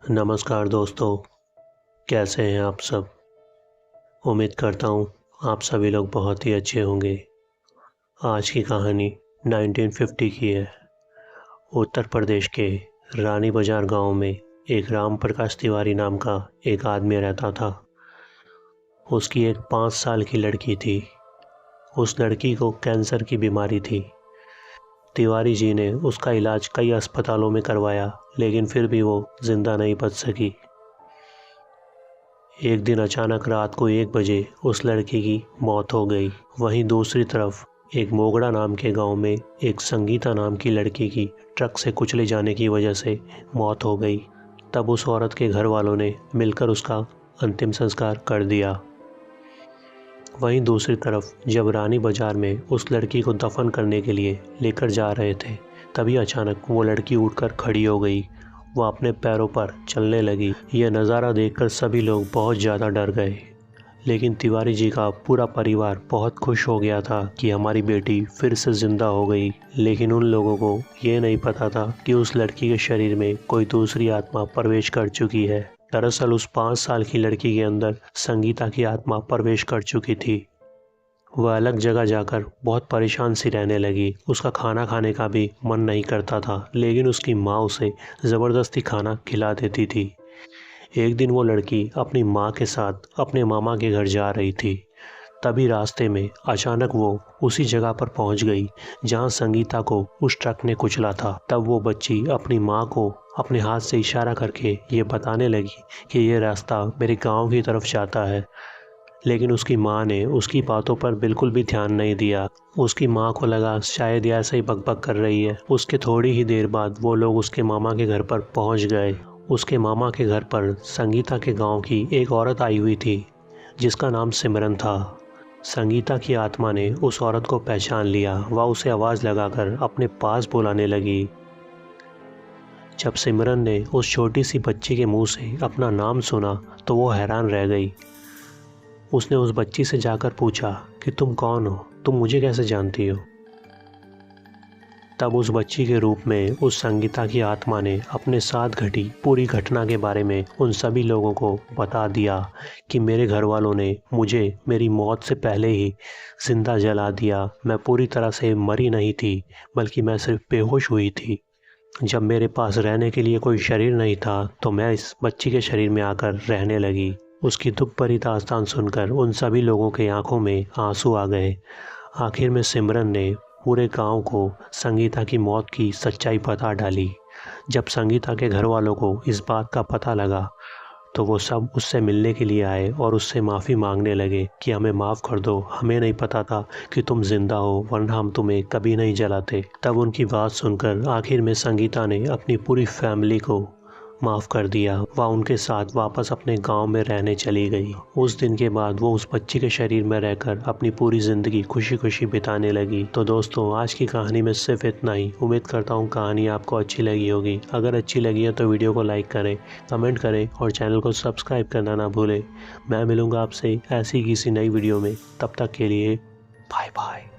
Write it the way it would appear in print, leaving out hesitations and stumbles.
नमस्कार दोस्तों, कैसे हैं आप सब। उम्मीद करता हूँ आप सभी लोग बहुत ही अच्छे होंगे। आज की कहानी 1950 की है। उत्तर प्रदेश के रानी बाजार गांव में एक राम प्रकाश तिवारी नाम का एक आदमी रहता था। उसकी एक 5 साल की लड़की थी। उस लड़की को कैंसर की बीमारी थी। तिवारी जी ने उसका इलाज कई अस्पतालों में करवाया, लेकिन फिर भी वो जिंदा नहीं बच सकी। एक दिन अचानक रात को 1 बजे उस लड़की की मौत हो गई। वहीं दूसरी तरफ एक मोगड़ा नाम के गांव में एक संगीता नाम की लड़की की ट्रक से कुचले जाने की वजह से मौत हो गई। तब उस औरत के घर वालों ने मिलकर उसका अंतिम संस्कार कर दिया। वहीं दूसरी तरफ जब रानी बाजार में उस लड़की को दफन करने के लिए लेकर जा रहे थे, तभी अचानक वो लड़की उठकर खड़ी हो गई। वो अपने पैरों पर चलने लगी। यह नज़ारा देखकर सभी लोग बहुत ज़्यादा डर गए, लेकिन तिवारी जी का पूरा परिवार बहुत खुश हो गया था कि हमारी बेटी फिर से ज़िंदा हो गई। लेकिन उन लोगों को ये नहीं पता था कि उस लड़की के शरीर में कोई दूसरी आत्मा प्रवेश कर चुकी है। दरअसल उस 5 साल की लड़की के अंदर संगीता की आत्मा प्रवेश कर चुकी थी। वह अलग जगह जाकर बहुत परेशान सी रहने लगी। उसका खाना खाने का भी मन नहीं करता था, लेकिन उसकी माँ उसे ज़बरदस्ती खाना खिला देती थी। एक दिन वो लड़की अपनी माँ के साथ अपने मामा के घर जा रही थी। तभी रास्ते में अचानक वो उसी जगह पर पहुंच गई जहां संगीता को उस ट्रक ने कुचला था। तब वो बच्ची अपनी माँ को अपने हाथ से इशारा करके ये बताने लगी कि ये रास्ता मेरे गांव की तरफ जाता है। लेकिन उसकी माँ ने उसकी बातों पर बिल्कुल भी ध्यान नहीं दिया। उसकी माँ को लगा शायद ये ऐसे ही बकबक कर रही है। उसके थोड़ी ही देर बाद वो लोग उसके मामा के घर पर पहुंच गए। उसके मामा के घर पर संगीता के गांव की एक औरत आई हुई थी जिसका नाम सिमरन था। संगीता की आत्मा ने उस औरत को पहचान लिया। वह उसे आवाज़ लगाकर अपने पास बुलाने लगी। जब सिमरन ने उस छोटी सी बच्ची के मुंह से अपना नाम सुना तो वो हैरान रह गई। उसने उस बच्ची से जाकर पूछा कि तुम कौन हो, तुम मुझे कैसे जानती हो। तब उस बच्ची के रूप में उस संगीता की आत्मा ने अपने साथ घटी पूरी घटना के बारे में उन सभी लोगों को बता दिया कि मेरे घर वालों ने मुझे मेरी मौत से पहले ही जिंदा जला दिया। मैं पूरी तरह से मरी नहीं थी, बल्कि मैं सिर्फ बेहोश हुई थी। जब मेरे पास रहने के लिए कोई शरीर नहीं था तो मैं इस बच्ची के शरीर में आकर रहने लगी। उसकी दुख भरी दास्तान सुनकर उन सभी लोगों के आंखों में आंसू आ गए। आखिर में सिमरन ने पूरे गांव को संगीता की मौत की सच्चाई बता डाली। जब संगीता के घर वालों को इस बात का पता लगा तो वो सब उससे मिलने के लिए आए और उससे माफ़ी मांगने लगे कि हमें माफ़ कर दो, हमें नहीं पता था कि तुम जिंदा हो, वरना हम तुम्हें कभी नहीं जलाते। तब उनकी बात सुनकर आखिर में संगीता ने अपनी पूरी फैमिली को माफ़ कर दिया। वह उनके साथ वापस अपने गांव में रहने चली गई। उस दिन के बाद वो उस बच्ची के शरीर में रहकर अपनी पूरी ज़िंदगी खुशी खुशी बिताने लगी। तो दोस्तों, आज की कहानी में सिर्फ इतना ही। उम्मीद करता हूँ कहानी आपको अच्छी लगी होगी। अगर अच्छी लगी है तो वीडियो को लाइक करें, कमेंट करें और चैनल को सब्सक्राइब करना ना भूलें। मैं मिलूँगा आपसे ऐसी किसी नई वीडियो में। तब तक के लिए बाय बाय।